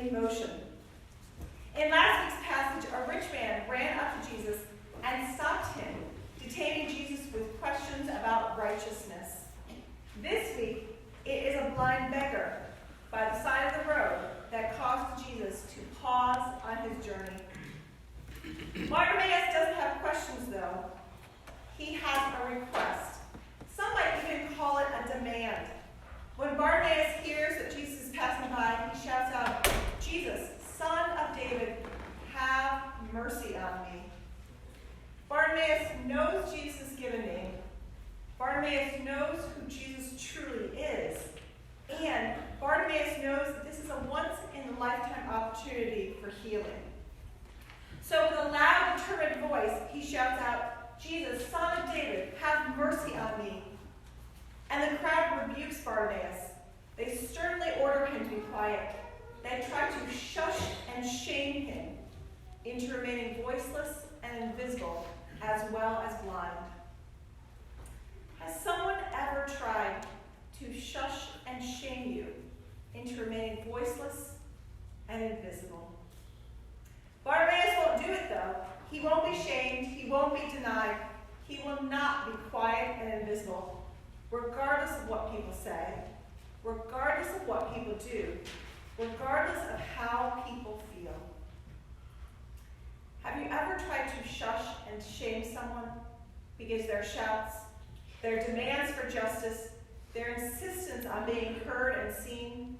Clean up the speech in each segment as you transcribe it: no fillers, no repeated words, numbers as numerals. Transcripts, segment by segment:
in motion. In last week's passage, a rich man ran up to Jesus and stopped him, detaining Jesus with questions about righteousness. This week, it is a blind beggar by the side of the road that caused Jesus to pause on his journey. Bartimaeus doesn't have questions, though. He has a request. Some might even call it a demand. When Bartimaeus hears that Jesus is passing by, he shouts out, "Jesus, Son of David, have mercy on me." Bartimaeus knows Jesus' given name. Bartimaeus knows who Jesus truly is. And Bartimaeus knows that this is a once-in-a-lifetime opportunity for healing. So with a loud, determined voice, he shouts out, "Jesus, Son of David, have mercy on me." And the crowd rebukes Bartimaeus. They sternly order him to be quiet. They try to shush and shame him into remaining voiceless and invisible as well as blind. Has someone ever tried to shush and shame you into remaining voiceless and invisible? Bartimaeus won't do it, though. He won't be shamed. He won't be denied. He will not be quiet and invisible, regardless of what people say, regardless of what people do, regardless of how people feel. Have you ever tried to shush and shame someone because their shouts, their demands for justice, their insistence on being heard and seen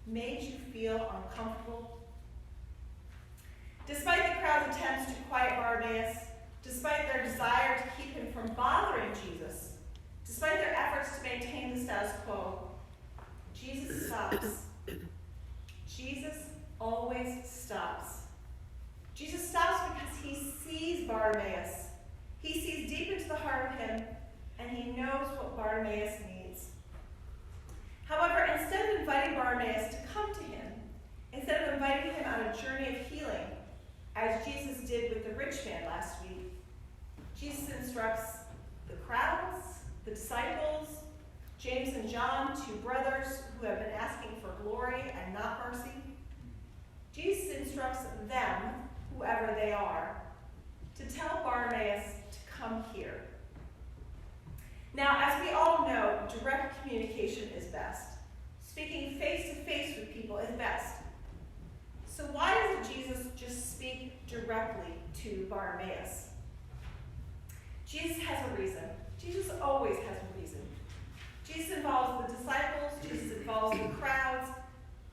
made you feel uncomfortable? Despite the crowd's attempts to quiet Bartimaeus, despite their desire to keep him from bothering Jesus, despite their efforts to maintain the status quo, Jesus stops. Jesus always stops. Jesus stops because he sees Bartimaeus. He sees deep into the heart of him, and he knows what Bartimaeus needs. However, instead of inviting Bartimaeus to come to him, instead of inviting him on a journey of healing, as Jesus did with the rich man last week, Jesus instructs the crowds, the disciples, James and John, two brothers who have been asking for glory and not mercy. Jesus instructs them, whoever they are, to tell Bartimaeus to come here. Now, as we all know, direct communication is best. Speaking face-to-face with people is best. So why doesn't Jesus just speak directly to Bartimaeus? Jesus has a reason. Jesus always has a reason. Jesus involves the disciples, Jesus involves the crowds,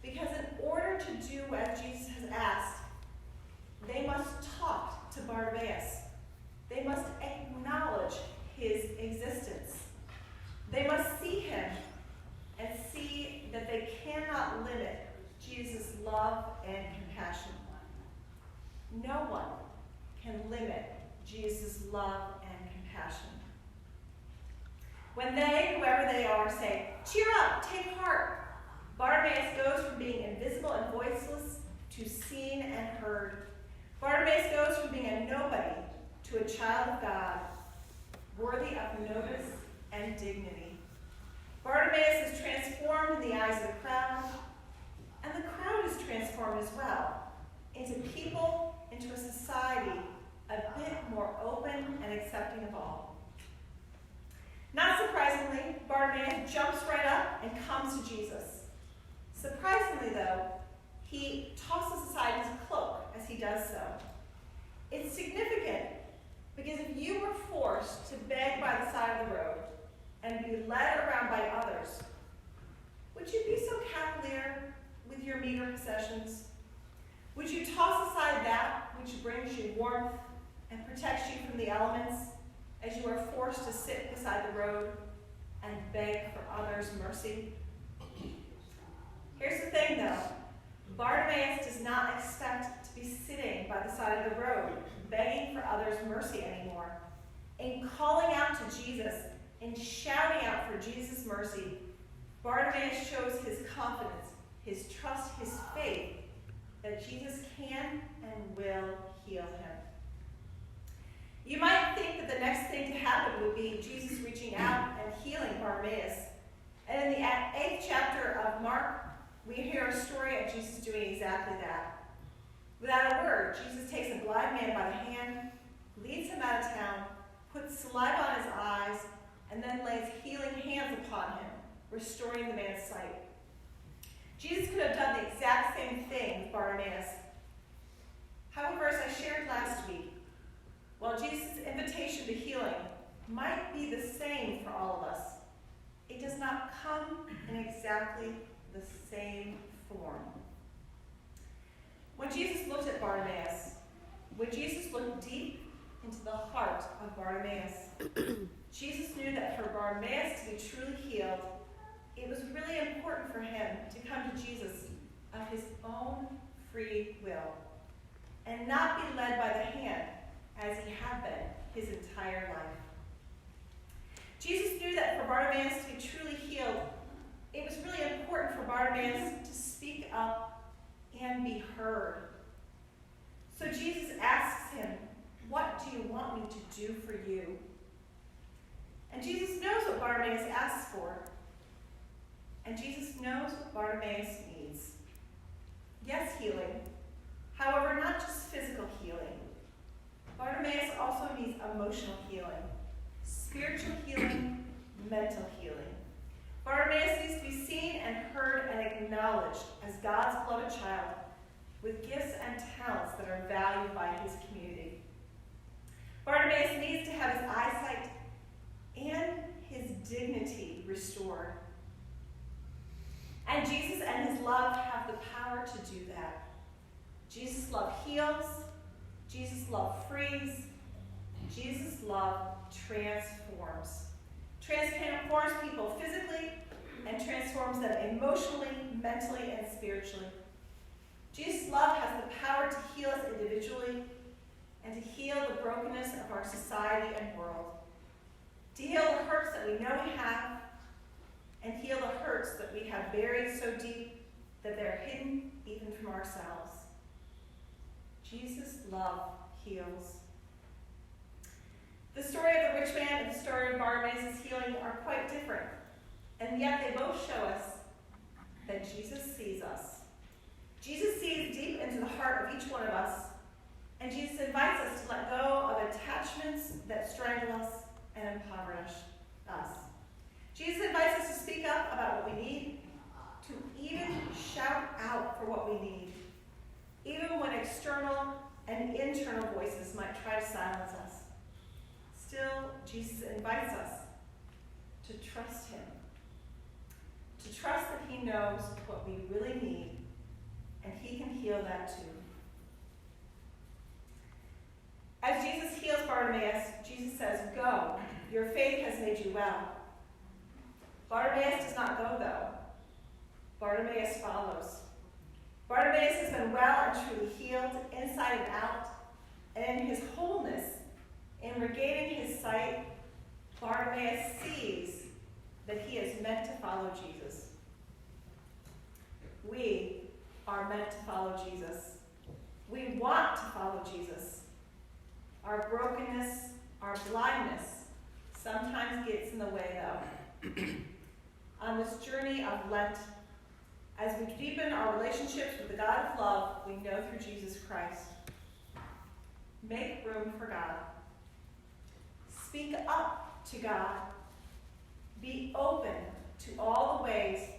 because in order to do as Jesus has asked, they must talk to Bartimaeus. They must acknowledge his existence. They must see him and see that they cannot limit Jesus' love and compassion. No one can limit Jesus' love and compassion. When they, whoever they are, say, "Cheer up, take heart," Bartimaeus goes from being invisible and voiceless to seen and heard. Bartimaeus goes from being a nobody to a child of God, worthy of notice and dignity. Bartimaeus is transformed in the eyes of the crowd, and the crowd is transformed as well into people, into a society a bit more open and accepting of all. Not surprisingly, Bartimaeus jumps right up and comes to Jesus. Surprisingly, though, he tosses aside his cloak as he does so. It's significant because if you were forced to beg by the side of the road and be led around by others, would you be so cavalier with your meager possessions? Would you toss aside that which brings you warmth and protects you from the elements as you are forced to sit beside the road and beg for others' mercy? Here's the thing, though. Bartimaeus does not expect to be sitting by the side of the road, begging for others' mercy anymore. In calling out to Jesus, in shouting out for Jesus' mercy, Bartimaeus shows his confidence, his trust, his faith that Jesus can and will heal him. You might think that the next thing to happen would be Jesus reaching out and healing Bartimaeus. And in the 8th chapter of Mark, we hear a story of Jesus doing exactly exactly that. Without a word, Jesus takes a blind man by the hand, leads him out of town, puts saliva on his eyes, and then lays healing hands upon him, restoring the man's sight. Jesus could have done the exact same thing with Bartimaeus. However, as I shared last week, while Jesus' invitation to healing might be the same for all of us, it does not come in exactly the same form. When Jesus looked at Bartimaeus, when Jesus looked deep into the heart of Bartimaeus, Jesus knew that for Bartimaeus to be truly healed, it was really important for him to come to Jesus of his own free will and not be led by the hand as he had been his entire life. Jesus knew that for Bartimaeus to be truly healed, it was really important for Bartimaeus to speak up and be heard. So Jesus asks him, "What do you want me to do for you?" And Jesus knows what Bartimaeus asks for. And Jesus knows what Bartimaeus needs. Yes, healing. However, not just physical healing. Bartimaeus also needs emotional healing, spiritual healing, mental healing. Bartimaeus needs to be seen and heard and acknowledged as God's beloved child with gifts and talents that are valued by his community. Bartimaeus needs to have his eyesight and his dignity restored. And Jesus and his love have the power to do that. Jesus' love heals. Jesus' love frees. Jesus' love transforms. Transforms people physically and transforms them emotionally, mentally, and spiritually. Jesus' love has the power to heal us individually and to heal the brokenness of our society and world. To heal the hurts that we know we have and heal the hurts that we have buried so deep that they're hidden even from ourselves. Jesus' love heals. The story of the rich man and the story of Bartimaeus' healing are quite different, and yet they both show us that Jesus sees us. Jesus sees deep into the heart of each one of us, and Jesus invites us to let go of attachments that strangle us and impoverish us. Jesus invites us to speak up about what we need, to even shout out for what we need, even when external and internal voices might try to silence us. Still, Jesus invites us to trust him, to trust that he knows what we really need, and he can heal that too. As Jesus heals Bartimaeus, Jesus says, "Go, your faith has made you well." Bartimaeus does not go, though. Bartimaeus follows. Bartimaeus has been well and truly healed, inside and out, and in his wholeness, in regaining his sight, Bartimaeus sees that he is meant to follow Jesus. We are meant to follow Jesus. We want to follow Jesus. Our brokenness, our blindness, sometimes gets in the way, though. On this journey of Lent, as we deepen our relationships with the God of love we know through Jesus Christ, make room for God. Speak up to God. Be open to all the ways